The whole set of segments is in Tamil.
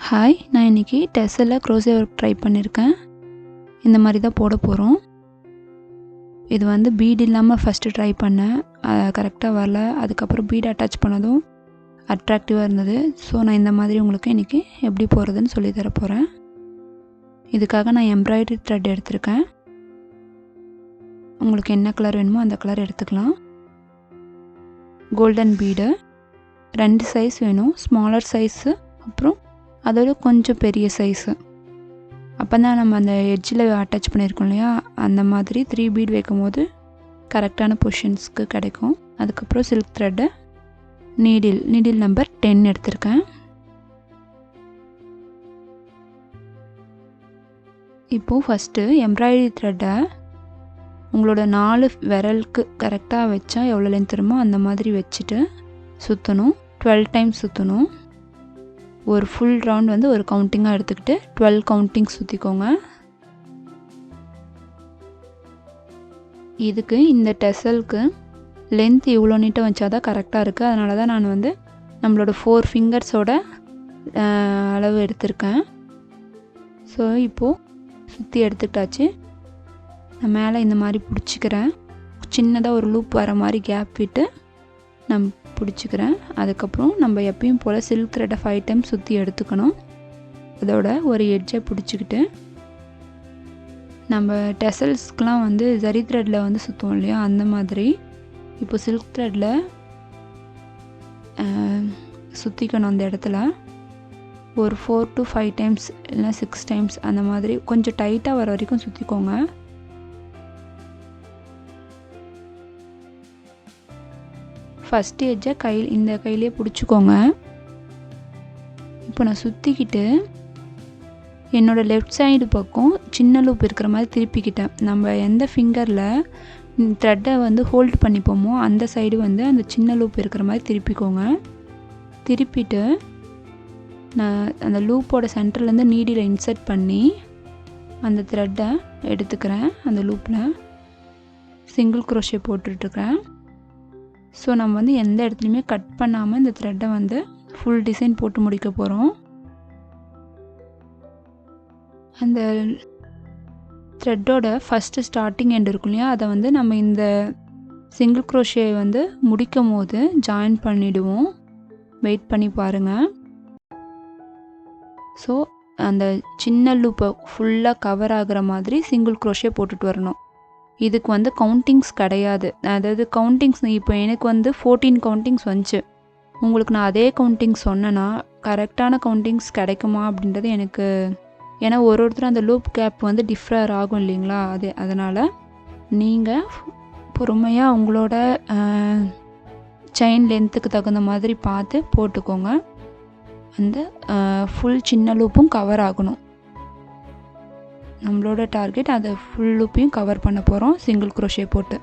ஹாய், நான் இன்றைக்கி டெஸ்ஸில் க்ரோஷே ஒர்க் ட்ரை பண்ணியிருக்கேன். இந்த மாதிரி தான் போட போகிறோம். இது வந்து பீட் இல்லாமல் ஃபஸ்ட்டு ட்ரை பண்ணேன். கரெக்டாக வரல. அதுக்கப்புறம் பீட் அட்டாச் பண்ணதும் அட்ராக்டிவாக இருந்தது. ஸோ நான் இந்த மாதிரி உங்களுக்கு இன்றைக்கி எப்படி போடுறதுன்னு சொல்லி தர போகிறேன். இதுக்காக நான் எம்ப்ராய்டரி த்ரெட் எடுத்திருக்கேன். உங்களுக்கு என்ன கலர் வேணுமோ அந்த கலர் எடுத்துக்கலாம். கோல்டன் பீடு 2 சைஸ் வேணும். ஸ்மாலர் சைஸு, அப்புறம் அதோட கொஞ்சம் பெரிய சைஸு. அப்போ தான் நம்ம அந்த எட்ஜில் அட்டாச் பண்ணியிருக்கோம் இல்லையா, அந்த மாதிரி 3 பீட் வைக்கும் போது கரெக்டான பொசிஷன்ஸ்க்கு கிடைக்கும். அதுக்கப்புறம் சில்க் த்ரெட்டு, நீடில் நம்பர் 10 எடுத்திருக்கேன். இப்போது ஃபஸ்ட்டு எம்ப்ராய்டரி த்ரெட்டை உங்களோட 4 விரலுக்கு கரெக்டாக வச்சா எவ்வளோ லென்த் வருமோ அந்த மாதிரி வச்சுட்டு சுற்றணும். 12 டைம்ஸ் சுற்றணும். ஒரு ஃபுல் ரவுண்ட் வந்து ஒரு கவுண்டிங்காக எடுத்துக்கிட்டு 12 கவுண்டிங் சுற்றிக்கோங்க. இதுக்கு இந்த டெசலுக்கு லென்த் இவ்வளோ நீட்டாக வச்சா தான் கரெக்டாக இருக்குது. அதனால தான் நான் வந்து நம்மளோட 4 ஃபிங்கர்ஸோட அளவு எடுத்திருக்கேன். ஸோ இப்போது சுற்றி எடுத்துக்கிட்டாச்சு. நான் மேலே இந்த மாதிரி பிடிச்சிக்கிறேன். சின்னதாக ஒரு லூப் வர மாதிரி கேப் விட்டு நான் பிடிச்சிக்கிறேன். அதுக்கப்புறம் நம்ம எப்பயும் போல் சில்க் த்ரெட்டை 5 டைம்ஸ் சுற்றி எடுத்துக்கணும். அதோட ஒரு எட்ஜை பிடிச்சிக்கிட்டு நம்ம டெசல்ஸ்க்கெலாம் வந்து சரி த்ரெட்டில் வந்து சுற்றுவோம் இல்லையா, அந்த மாதிரி இப்போ சில்க் த்ரெட்டில் சுற்றிக்கணும். அந்த இடத்துல ஒரு 4 to 5 டைம்ஸ் இல்லைனா 6 டைம்ஸ் அந்த மாதிரி கொஞ்சம் டைட்டாக வர வரைக்கும் சுற்றிக்கோங்க. ஃபஸ்ட் எட்ஜை இந்த கையிலே பிடிச்சிக்கோங்க. இப்போ நான் சுற்றிக்கிட்டு என்னோடய லெஃப்ட் சைடு பக்கம் சின்ன லூப் இருக்கிற மாதிரி திருப்பிக்கிட்டேன். நம்ம எந்த ஃபிங்கரில் த்ரெட்டை வந்து ஹோல்ட் பண்ணிப்போமோ அந்த சைடு வந்து அந்த சின்ன லூப் இருக்கிற மாதிரி திருப்பிக்கோங்க. திருப்பிட்டு நான் அந்த லூப்போட சென்டர்லேருந்து நீடில் இன்சர்ட் பண்ணி அந்த த்ரெட்டை எடுத்துக்கிறேன். அந்த லூப்பில் சிங்கிள் க்ரோஷே போட்டுட்ருக்கிறேன். ஸோ நம்ம வந்து எந்த இடத்துலையுமே கட் பண்ணாமல் இந்த த்ரெட்டை வந்து ஃபுல் டிசைன் போட்டு முடிக்க போகிறோம். அந்த த்ரெட்டோட ஃபஸ்ட்டு ஸ்டார்டிங் எண்ட் இருக்கும் இல்லையா, அதை வந்து நம்ம இந்த சிங்கிள் க்ரோஷே வந்து முடிக்கும் போது ஜாயின் பண்ணிவிடுவோம். வெயிட் பண்ணி பாருங்கள். ஸோ அந்த சின்ன லூப்பை ஃபுல்லாக கவர் ஆகிற மாதிரி சிங்கிள் க்ரோஷே போட்டுட்டு வரணும். இதுக்கு வந்து கவுண்டிங்ஸ் கிடையாது. அதாவது கவுண்டிங்ஸ் இப்போ எனக்கு வந்து 14 கவுண்டிங்ஸ் வந்துச்சு. உங்களுக்கு நான் அதே கவுண்டிங்ஸ் சொன்னேன்னா கரெக்டான கவுண்டிங்ஸ் கிடைக்குமா அப்படின்றது எனக்கு, ஏன்னா ஒருத்தர் அந்த லூப் கேப் வந்து டிஃப்ரர் ஆகும் இல்லைங்களா, அதனால் நீங்கள் பொறுமையாக உங்களோட செயின் லென்த்துக்கு தகுந்த மாதிரி பார்த்து போட்டுக்கோங்க. அந்த ஃபுல் சின்ன லூப்பும் கவர் ஆகணும். நம்மளோட டார்கெட் அதை ஃபுல் லூப்பையும் கவர் பண்ண போகிறோம் சிங்கிள் க்ரோஷே போட்டு.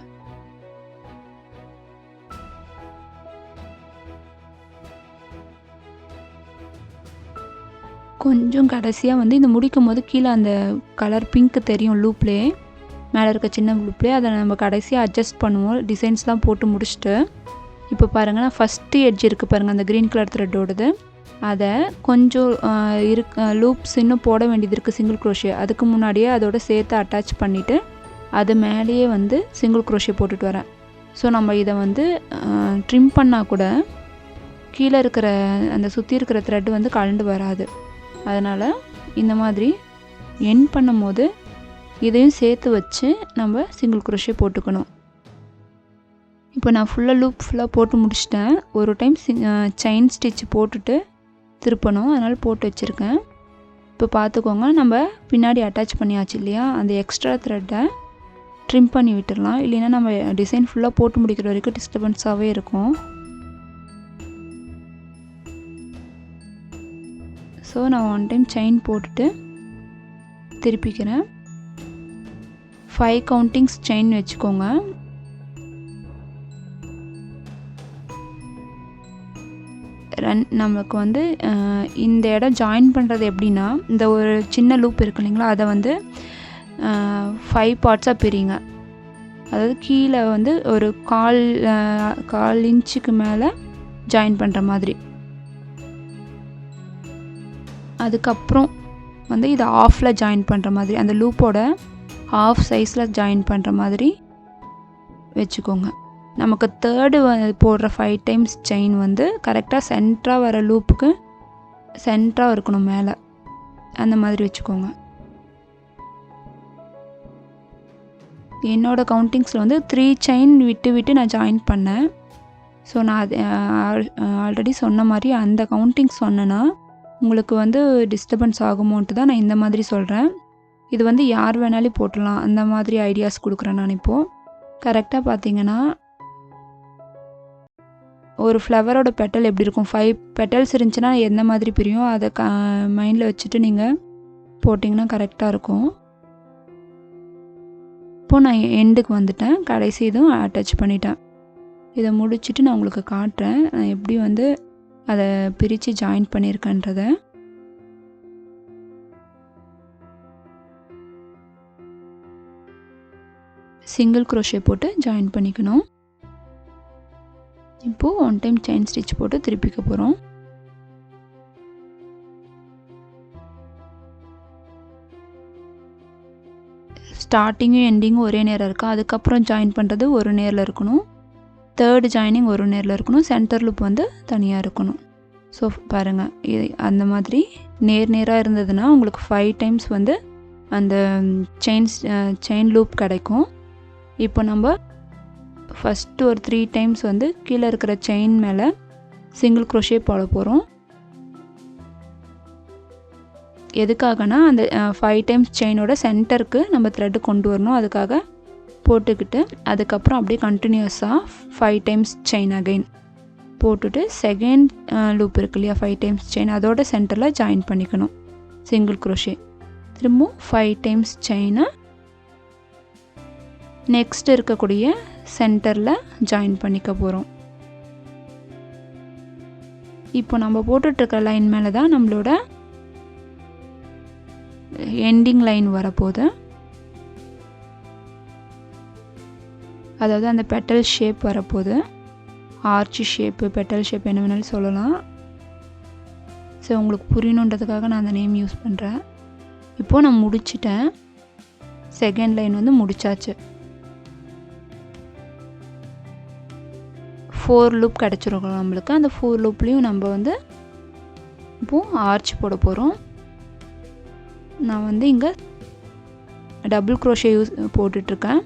கொஞ்சம் கடைசியாக வந்து இந்த முடிக்கும் போது கீழே அந்த கலர் பிங்க் தெரியும் லூப்லேயே, மேலே இருக்க சின்ன லூப்லேயே. அதை நம்ம கடைசியாக அட்ஜஸ்ட் பண்ணுவோம் டிசைன்ஸ்லாம் போட்டு முடிச்சுட்டு. இப்போ பாருங்கள், நான் ஃபஸ்ட்டு எட்ஜ் இருக்குது பாருங்கள், அந்த க்ரீன் கலர் த்ரெட்டோடது. அதை கொஞ்சம் லூப்ஸ் இன்னும் போட வேண்டியது இருக்குது சிங்கிள் க்ரோஷே. அதுக்கு முன்னாடியே அதோட சேர்த்து அட்டாச் பண்ணிவிட்டு அது மேலேயே வந்து சிங்கிள் க்ரோஷே போட்டுட்டு வரேன். ஸோ நம்ம இதை வந்து ட்ரிம் பண்ணால் கூட கீழே இருக்கிற அந்த சுற்றி இருக்கிற த்ரெட் வந்து கலண்டு வராது. அதனால் இந்த மாதிரி எண்ட் பண்ணும் போது இதையும் சேர்த்து வச்சு நம்ம சிங்கிள் க்ரோஷே போட்டுக்கணும். இப்போ நான் லூப் ஃபுல்லாக போட்டு முடிச்சிட்டேன். ஒரு டைம் செயின் ஸ்டிச் போட்டுட்டு திருப்பணும், அதனால் போட்டு வச்சுருக்கேன். இப்போ பார்த்துக்கோங்க, நம்ம பின்னாடி அட்டாச் பண்ணியாச்சு இல்லையா, அந்த எக்ஸ்ட்ரா த்ரெட்டை ட்ரிம் பண்ணி விட்டுடலாம். இல்லைன்னா நம்ம டிசைன் ஃபுல்லாக போட்டு முடிக்கிற வரைக்கும் டிஸ்டர்பன்ஸாகவே இருக்கும். ஸோ நான் 1 டைம் செயின் போட்டுட்டு திருப்பிக்கிறேன். 5 கவுண்டிங்ஸ் செயின் வச்சுக்கோங்க. நமக்கு வந்து இந்த இடம் ஜாயின் பண்ணுறது எப்படின்னா, இந்த ஒரு சின்ன லூப் இருக்கு இல்லைங்களா, அதை வந்து 5 பார்ட்ஸாக பிரிங்க. அதாவது கீழே வந்து ஒரு கால் இன்ச்சுக்கு மேலே ஜாயின் பண்ணுற மாதிரி. அதுக்கப்புறம் வந்து இதை ஆஃபில் ஜாயின் பண்ணுற மாதிரி, அந்த லூப்போட ஆஃப் சைஸில் ஜாயின் பண்ணுற மாதிரி வச்சுக்கோங்க. நமக்கு தேர்டு போடுற 5 டைம்ஸ் செயின் வந்து கரெக்டாக சென்டராக வர லூப்புக்கு சென்டராக இருக்கணும் மேலே, அந்த மாதிரி வச்சுக்கோங்க. என்னோடய கவுண்டிங்ஸில் வந்து 3 செயின் விட்டு விட்டு நான் ஜாயின் பண்ணேன். ஸோ நான் அது ஆல்ரெடி சொன்ன மாதிரி அந்த கவுண்டிங்ஸ் சொன்னேன்னா உங்களுக்கு வந்து டிஸ்டர்பன்ஸ் ஆகுமோன்ட்டு தான் நான் இந்த மாதிரி சொல்கிறேன். இது வந்து யார் வேணாலும் போட்டலாம், அந்த மாதிரி ஐடியாஸ் கொடுக்குறேன் நான். இப்போது கரெக்டாக பார்த்தீங்கன்னா ஒரு ஃப்ளவரோட பெட்டல் எப்படி இருக்கும், 5 பெட்டல்ஸ் இருந்துச்சுன்னா எந்த மாதிரி பிரியும் அதை மைண்டில் வச்சுட்டு நீங்கள் போட்டிங்கன்னா கரெக்டாக இருக்கும். இப்போது நான் எண்டுக்கு வந்துட்டேன், கடைசி இதுவும் அட்டாச் பண்ணிட்டேன். இதை முடிச்சுட்டு நான் உங்களுக்கு காட்டுறேன் நான் எப்படி வந்து அதை பிரித்து ஜாயின் பண்ணியிருக்கேன்றதை. சிங்கிள் க்ரோஷே போட்டு ஜாயின் பண்ணிக்கணும். இப்போது 1 டைம் செயின் ஸ்டிச் போட்டு திருப்பிக்க போகிறோம். ஸ்டார்டிங்கும் எண்டிங்கும் ஒரே நேரம் இருக்கா, அதுக்கப்புறம் ஜாயின் பண்ணுறது ஒரு நேரில் இருக்கணும், தேர்டு ஜாயினிங் ஒரு நேரில் இருக்கணும், சென்டர் லூப் வந்து தனியாக இருக்கணும். ஸோ பாருங்கள், இது அந்த மாதிரி நேராக இருந்ததுன்னா உங்களுக்கு 5 டைம்ஸ் வந்து அந்த செயின் லூப் கிடைக்கும். இப்போ நம்ம ஃபஸ்ட்டு ஒரு 3 டைம்ஸ் வந்து கீழே இருக்கிற செயின் மேலே சிங்கிள் க்ரோஷே போட போகிறோம். எதுக்காகனா அந்த 5 டைம்ஸ் செயினோட சென்டருக்கு நம்ம த்ரெட்டு கொண்டு வரணும், அதுக்காக போட்டுக்கிட்டு அதுக்கப்புறம் அப்படியே கண்டினியூஸாக 5 டைம்ஸ் செயின் அகைன் போட்டுட்டு செகண்ட் லூப் இருக்கு இல்லையா 5 டைம்ஸ் செயின், அதோட சென்டரில் ஜாயின் பண்ணிக்கணும் சிங்கிள் க்ரோஷே. திரும்பவும் 5 டைம்ஸ் செயினை நெக்ஸ்ட் இருக்கக்கூடிய சென்டரில் ஜாயின் பண்ணிக்க போகிறோம். இப்போ நம்ம போட்டுட்ருக்க லைன் மேலே தான் நம்மளோட எண்டிங் லைன் வரப்போகுது. அதாவது அந்த பெட்டல் ஷேப் வரப்போகுது, ஆர்ச் ஷேப்பு, பெட்டல் ஷேப் என்ன வேணாலும் சொல்லலாம். ஸோ உங்களுக்கு புரியணுன்றதுக்காக நான் அந்த நேம் யூஸ் பண்ணுறேன். இப்போது நான் முடிச்சிட்டேன், செகண்ட் லைன் வந்து முடிச்சாச்சு. 4 லூப் கிடச்சிருக்கோம் நம்மளுக்கு. அந்த 4 லூப்லேயும் நம்ம வந்து இப்போது ஆர்ச் போட போகிறோம். நான் வந்து இங்கே டபுள் க்ரோஷே போட்டுட்ருக்கேன்.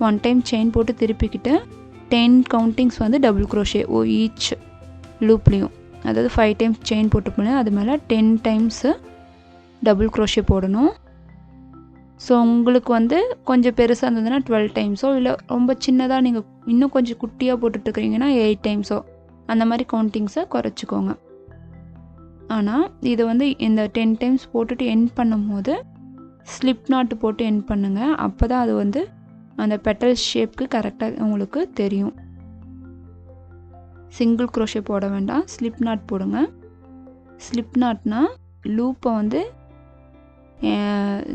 1 டைம் செயின் போட்டு திருப்பிக்கிட்டு 10 கவுண்டிங்ஸ் வந்து டபுள் க்ரோஷே ஈச் லூப்லேயும், அதாவது 5 டைம்ஸ் செயின் போட்டு போனேன், அது மேலே 10 டைம்ஸு டபுள் க்ரோஷே போடணும். ஸோ உங்களுக்கு வந்து கொஞ்சம் பெருசாக இருந்ததுன்னா 12 டைம்ஸோ, இல்லை ரொம்ப சின்னதாக நீங்கள் இன்னும் கொஞ்சம் குட்டியாக போட்டுட்ருக்கிறீங்கன்னா 8 டைம்ஸோ, அந்த மாதிரி கவுண்டிங்ஸை குறைச்சிக்கோங்க. ஆனால் இதை வந்து இந்த 10 டைம்ஸ் போட்டுட்டு எண்ட் பண்ணும் போது ஸ்லிப் நாட்டு போட்டு எண்ட் பண்ணுங்கள். அப்போ தான் அது வந்து அந்த பெட்டல் ஷேப்க்கு கரெக்டாக உங்களுக்கு தெரியும். சிங்கிள் க்ரோஷே போட வேண்டாம், ஸ்லிப் நாட் போடுங்க. ஸ்லிப் நாட்னா லூப்பை வந்து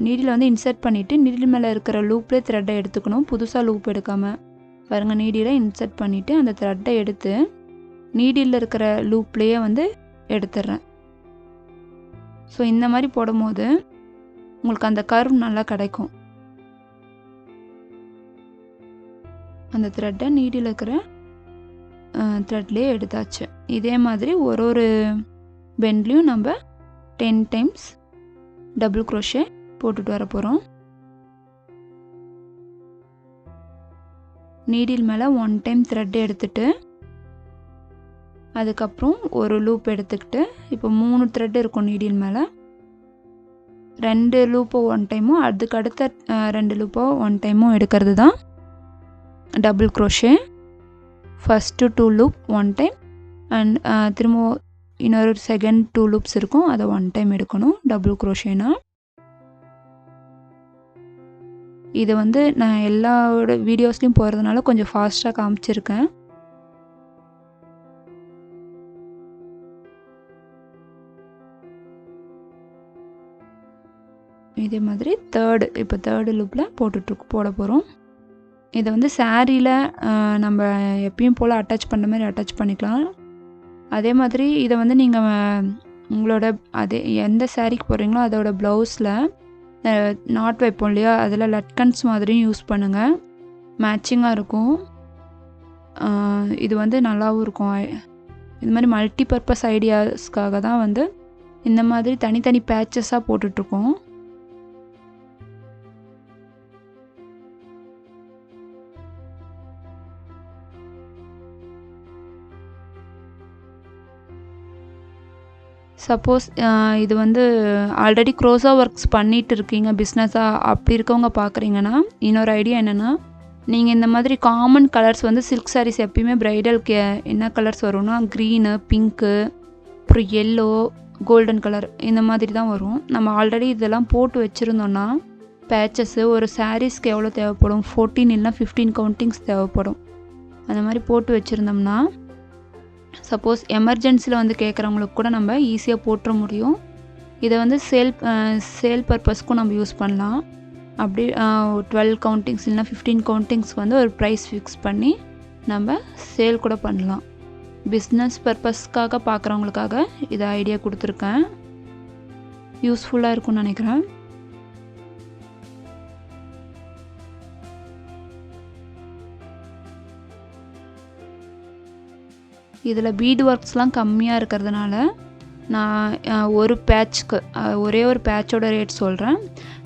நீடில் வந்து இன்சர்ட் பண்ணிவிட்டு நீடில் மேலே இருக்கிற லூப்லேயே த்ரெட்டை எடுத்துக்கணும், புதுசாக லூப் எடுக்காமல். பாருங்கள், நீடியில் இன்சர்ட் பண்ணிவிட்டு அந்த த்ரெட்டை எடுத்து நீடில் இருக்கிற லூப்லேயே வந்து எடுத்துடுறேன். ஸோ இந்த மாதிரி போடும்போது உங்களுக்கு அந்த கர்வ் நல்லா கிடைக்கும். அந்த த்ரெட்டை நீடில் இருக்கிற த்ரெட்லேயே எடுத்தாச்சு. இதே மாதிரி ஒரு பெண்ட்லேயும் நம்ம 10 டைம்ஸ் டபுள் க்ரோஷே போட்டுட்டு வர போகிறோம். நீடில் மேலே 1 டைம் த்ரெட் எடுத்துட்டு அதுக்கப்புறம் ஒரு லூப் எடுத்துக்கிட்டு, இப்போ 3 த்ரெட் இருக்கும் நீடில் மேலே, 2 லூப்போ 1 டைமும் அதுக்கு அடுத்த 2 லூப்போ 1 டைமும் எடுக்கிறது தான் double crochet. First 2 loop 1 time and திரும்ப இன்னொரு செகண்ட் 2 லூப்ஸ் இருக்கும், அதை 1 டைம் எடுக்கணும் டபுள் க்ரோஷேனா. இது வந்து நான் எல்லாரோட வீடியோஸ்லையும் போகிறதுனால கொஞ்சம் ஃபாஸ்ட்டாக காமிச்சிருக்கேன். இதே மாதிரி இப்போ தேர்டு லூப்பில் போட போகிறோம். இதை வந்து சாரியில் நம்ம எப்பயும் போல் அட்டாச் பண்ணுற மாதிரி அட்டாச் பண்ணிக்கலாம். அதே மாதிரி இதை வந்து நீங்கள் உங்களோட அதே எந்த சாரீக்கு போடுறீங்களோ அதோட ப்ளவுஸில் நாட் வைப்போம் இல்லையா, அதில் லட்கன்ஸ் மாதிரியும் யூஸ் பண்ணுங்கள். மேட்சிங்காக இருக்கும். இது வந்து நல்லாவும் இருக்கும். இது மாதிரி மல்டி பர்பஸ் ஐடியாஸ்க்காக தான் வந்து இந்த மாதிரி தனித்தனி பேட்சஸாக போட்டுட்ருக்கோம். சப்போஸ் இது வந்து ஆல்ரெடி க்ரோஷா ஒர்க்ஸ் பண்ணிகிட்டு இருக்கீங்க பிஸ்னஸாக, அப்படி இருக்கவங்க பார்க்குறீங்கன்னா, இன்னொரு ஐடியா என்னென்னா, நீங்கள் இந்த மாதிரி காமன் கலர்ஸ் வந்து சில்க் சாரீஸ் எப்பயுமே ப்ரைடலுக்கு என்ன கலர்ஸ் வரும்னா க்ரீனு, பிங்க்கு, அப்புறம் எல்லோ, கோல்டன் கலர் இந்த மாதிரி தான் வரும். நம்ம ஆல்ரெடி இதெல்லாம் போட்டு வச்சுருந்தோன்னா பேச்சஸ்ஸு ஒரு சாரீஸ்க்கு எவ்வளோ தேவைப்படும், 14 இல்லைனா 15 கவுண்டிங்ஸ் தேவைப்படும். அந்த மாதிரி போட்டு வச்சுருந்தோம்னா சப்போஸ் எமர்ஜென்சியில் வந்து கேட்குறவங்களுக்கு கூட நம்ம ஈஸியாக போட்டுற முடியும். இதை வந்து சேல் பர்பஸ்க்கும் நம்ம யூஸ் பண்ணலாம். அப்படி 12 கவுண்டிங்ஸ் இல்லைனா 15 கவுண்டிங்ஸ் வந்து ஒரு ப்ரைஸ் ஃபிக்ஸ் பண்ணி நம்ம சேல் கூட பண்ணலாம். பிஸ்னஸ் பர்பஸ்க்காக பார்க்குறவங்களுக்காக இதை ஐடியா கொடுத்துருக்கேன். யூஸ்ஃபுல்லாக இருக்கும்னு நினைக்கிறேன். இதில் பீட் ஒர்க்ஸ்லாம் கம்மியாக இருக்கிறதுனால நான் ஒரு பேட்ச்க்கு ஒரே ஒரு பேட்சோட ரேட் சொல்கிறேன்.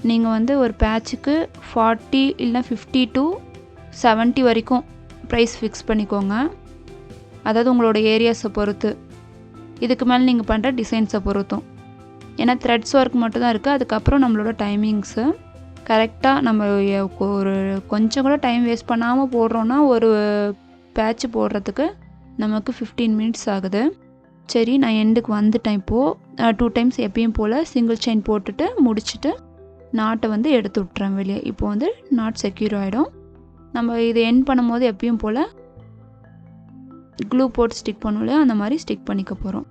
நீங்கள் வந்து ஒரு பேட்சுக்கு 40 இல்லைனா 50 to 70 வரைக்கும் ப்ரைஸ் ஃபிக்ஸ் பண்ணிக்கோங்க. அதாவது உங்களோட ஏரியாஸை பொறுத்து. இதுக்கு மேலே நீங்கள் பண்ணுற டிசைன்ஸை பொறுத்தும். ஏன்னா த்ரெட்ஸ் ஒர்க் மட்டும் தான் இருக்குது. அதுக்கப்புறம் நம்மளோட டைமிங்ஸு கரெக்டாக நம்ம ஒரு கொஞ்சம் கூட டைம் வேஸ்ட் பண்ணாமல் போடுறோன்னா ஒரு பேட்ச் போடுறதுக்கு நமக்கு 15 மினிட்ஸ் ஆகுது. சரி, நான் எண்டுக்கு வந்துட்டேன். இப்போது 2 டைம்ஸ் எப்பயும் போல் சிங்கிள் செயின் போட்டுட்டு முடிச்சுட்டு நாட்டை வந்து எடுத்து விட்றேன் வெளியே. இப்போ வந்து நாட் செக்யூர் ஆகிடும். நம்ம இதை எண்ட் பண்ணும்போது எப்பயும் போல் க்ளூ போட்டு ஸ்டிக் பண்ணுவோம் இல்லையா, அந்த மாதிரி ஸ்டிக் பண்ணிக்க போகிறோம்.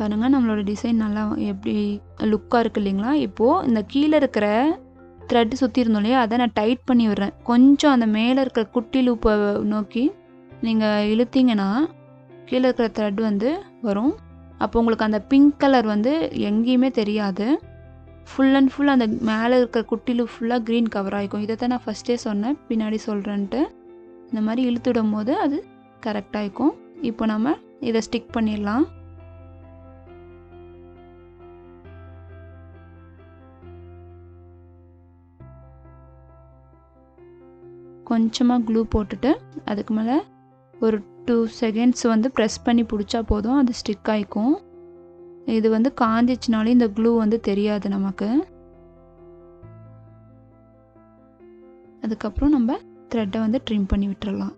பாருங்கள், நம்மளோட டிசைன் நல்லா எப்படி லுக்காக இருக்குது இல்லைங்களா. இப்போது இந்த கீழே இருக்கிற த்ரெட்டு சுற்றி இருந்தோம் இல்லையா, அதை நான் டைட் பண்ணி விடுறேன். கொஞ்சம் அந்த மேலே இருக்கிற குட்டி லூப்பை நோக்கி நீங்கள் இழுத்தீங்கன்னா கீழே இருக்கிற த்ரெட் வந்து வரும். அப்போ உங்களுக்கு அந்த பிங்க் கலர் வந்து எங்கேயுமே தெரியாது. ஃபுல் அண்ட் ஃபுல் அந்த மேலே இருக்கிற குட்டி லூப் ஃபுல்லாக க்ரீன் கவர் ஆகிக்கும். இதை தான் நான் ஃபஸ்ட்டே சொன்னேன், பின்னாடி சொல்கிறேன்ட்டு. இந்த மாதிரி இழுத்துடும் போது அது கரெக்டாக இருக்கும். இப்போ நம்ம இதை ஸ்டிக் பண்ணிடலாம். கொஞ்சமாக க்ளூ போட்டுட்டு அதுக்கு மேலே ஒரு 2 செகண்ட்ஸ் வந்து ப்ரெஸ் பண்ணி பிடிச்சா போதும், அது ஸ்டிக் ஆகிக்கும். இது வந்து காஞ்சிச்சினாலே இந்த க்ளூ வந்து தெரியாது நமக்கு. அதுக்கப்புறம் நம்ம த்ரெட்டை வந்து ட்ரிம் பண்ணி விட்டுறலாம்.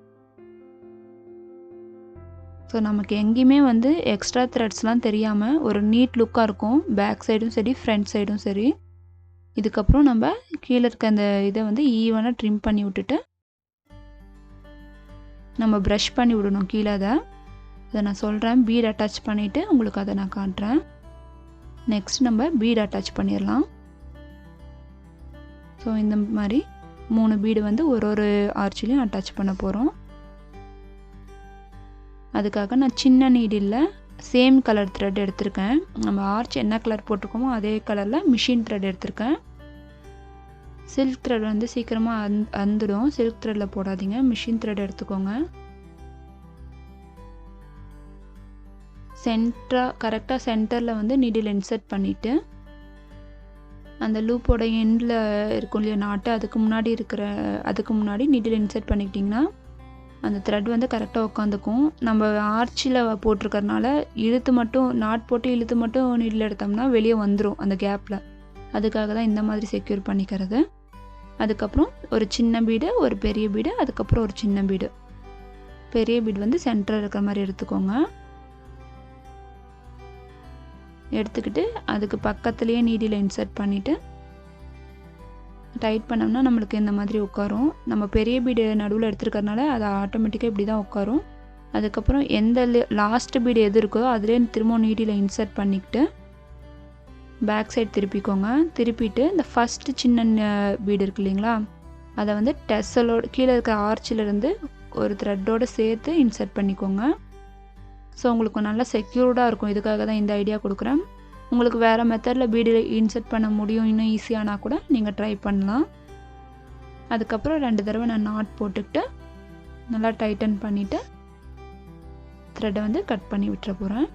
ஸோ நமக்கு எங்கேயுமே வந்து எக்ஸ்ட்ரா த்ரெட்ஸ்லாம் தெரியாமல் ஒரு நீட் லுக்காக இருக்கும். பேக் சைடும் சரி, ஃப்ரண்ட் சைடும் சரி. இதுக்கப்புறம் நம்ம கீழே இருக்க அந்த இதை வந்து ஈவனாக ட்ரிம் பண்ணி விட்டுட்டு நம்ம ப்ரஷ் பண்ணி விடணும் கீழே. அதை நான் சொல்கிறேன். பீட் அட்டாச் பண்ணிவிட்டு உங்களுக்கு அதை நான் காட்டுறேன். நெக்ஸ்ட் நம்ம பீட் அட்டாச் பண்ணிடலாம். ஸோ இந்த மாதிரி 3 பீடு வந்து ஒரு ஆர்ச்சிலையும் அட்டாச் பண்ண போகிறோம். அதுக்காக நான் சின்ன நீடில் சேம் கலர் த்ரெட் எடுத்திருக்கேன். நம்ம ஆர்ச் என்ன கலர் போட்டிருக்கோமோ அதே கலரில் மிஷின் த்ரெட் எடுத்திருக்கேன். சில்க் த்ரெட் வந்து சீக்கிரமாக அந்துடும். சில்க் த்ரெட்டில் போடாதீங்க, மிஷின் த்ரெட் எடுத்துக்கோங்க. கரெக்டாக சென்டரில் வந்து நீடில் இன்சர்ட் பண்ணிவிட்டு அந்த லூப்போட எண்டில் இருக்கும் இல்லையா நாட்டு, அதுக்கு முன்னாடி நீடில் இன்சர்ட் பண்ணிக்கிட்டிங்கன்னா அந்த த்ரெட் வந்து கரெக்டாக உட்காந்துக்கும். நம்ம ஆர்ச்சில் போட்டிருக்கறனால இழுத்து மட்டும் நாட் போட்டு இழுத்து மட்டும் நீடில் எடுத்தோம்னா வெளியே வந்துடும் அந்த கேப்பில். அதுக்காக தான் இந்த மாதிரி செக்யூர் பண்ணிக்கிறது. அதுக்கப்புறம் ஒரு சின்ன பீடு, ஒரு பெரிய பீடு, அதுக்கப்புறம் ஒரு சின்ன பீடு. பெரிய பீடு வந்து சென்டரில் இருக்கிற மாதிரி எடுத்துக்கோங்க. எடுத்துக்கிட்டு அதுக்கு பக்கத்துலேயே நீடில் இன்சர்ட் பண்ணிவிட்டு டைட் பண்ணோம்னா நம்மளுக்கு இந்த மாதிரி உட்காரும். நம்ம பெரிய பீடு நடுவில் எடுத்துருக்கறனால அது ஆட்டோமேட்டிக்காக இப்படி தான் உட்காரும். அதுக்கப்புறம் எந்த லாஸ்ட் பீடு எது இருக்கோ அதிலே திரும்ப நீடில் இன்சர்ட் பண்ணிக்கிட்டு பேக் சைடு திருப்பிக்கோங்க. திருப்பிட்டு இந்த ஃபஸ்ட்டு சின்ன பீடு இருக்கு இல்லைங்களா, அதை வந்து டெசலோட கீழே இருக்கிற ஆர்ச்சிலேருந்து ஒரு த்ரெட்டோடு சேர்த்து இன்சர்ட் பண்ணிக்கோங்க. ஸோ உங்களுக்கு நல்லா செக்யூர்டாக இருக்கும். இதுக்காக தான் இந்த ஐடியா கொடுக்குறேன். உங்களுக்கு வேறு மெத்தடில் பீடு இன்சர்ட் பண்ண முடியும் இன்னும் ஈஸியானா கூட நீங்கள் ட்ரை பண்ணலாம். அதுக்கப்புறம் 2 தடவை நான் நாட் போட்டுக்கிட்டு நல்லா டைட்டன் பண்ணிவிட்டு த்ரெட்டை வந்து கட் பண்ணி விட்டுற போகிறேன்.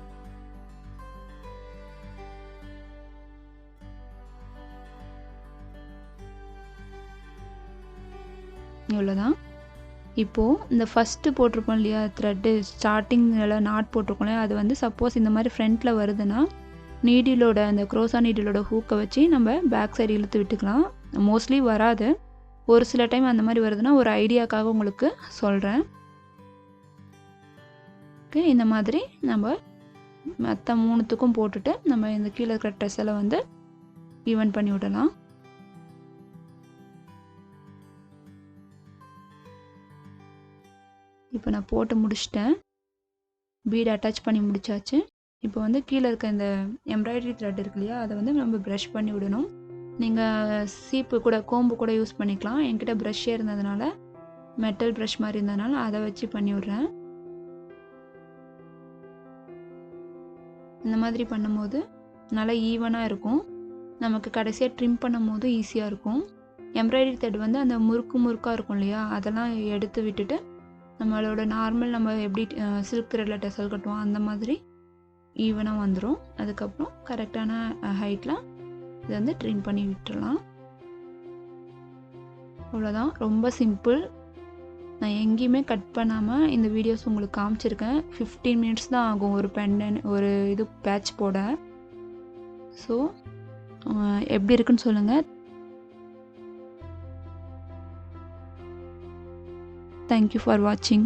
இவ்வளோதான். இப்போது இந்த ஃபஸ்ட்டு போட்டிருப்போம் இல்லையா த்ரெட்டு ஸ்டார்டிங்கில் நாட் போட்டிருக்கோம் இல்லையா, அது வந்து சப்போஸ் இந்த மாதிரி ஃப்ரண்ட்டில் வருதுன்னா நீடிலோட அந்த க்ரோஷா நீடிலோட ஹூக்கை வச்சு நம்ம பேக் சைடு இழுத்து விட்டுக்கலாம். மோஸ்ட்லி வராது, ஒரு சில டைம் அந்த மாதிரி வருதுன்னா ஒரு ஐடியாக்காக உங்களுக்கு சொல்கிறேன். ஓகே, இந்த மாதிரி நம்ம மற்ற 3த்துக்கும் போட்டுட்டு நம்ம இந்த கீழே இருக்கிற ட்ரெஸ்ஸில் வந்து ஈவன் பண்ணி விடலாம். இப்போ நான் போட்டு முடிச்சிட்டேன். பீடு அட்டாச் பண்ணி முடிச்சாச்சு. இப்போ வந்து கீழே இருக்க இந்த எம்ப்ராய்டரி த்ரெட் இருக்கு இல்லையா, அதை வந்து நம்ம ப்ரஷ் பண்ணி விடணும். நீங்கள் சீப்பு கூட கோம்பு கூட யூஸ் பண்ணிக்கலாம். என்கிட்ட ப்ரஷ்ஷே இருந்ததுனால மெட்டல் ப்ரஷ் மாதிரி இருந்ததுனால அதை வச்சு பண்ணி விட்றேன். இந்த மாதிரி பண்ணும்போது நல்லா ஈவனாக இருக்கும். நமக்கு கடைசியாக ட்ரிம் பண்ணும் போது ஈஸியாக இருக்கும். எம்ப்ராய்டரி த்ரெட் வந்து அந்த முறுக்காக இருக்கும் இல்லையா, அதெல்லாம் எடுத்து விட்டுட்டு நம்மளோட நார்மல் நம்ம எப்படி சில்க் த்ரெட்டில் டெசல் கட்டுவோம் அந்த மாதிரி ஈவனாக வந்துடும். அதுக்கப்புறம் கரெக்டான ஹைட்டில் இதை வந்து ட்ரிம் பண்ணி விட்டுடலாம். அவ்வளோதான், ரொம்ப சிம்பிள். நான் எங்கேயுமே கட் பண்ணாமல் இந்த வீடியோஸ் உங்களுக்கு காமிச்சிருக்கேன். 15 மினிட்ஸ் தான் ஆகும் ஒரு பெண்டன் ஒரு இது பேட்ச் போட. ஸோ எப்படி இருக்குன்னு சொல்லுங்கள். Thank you for watching.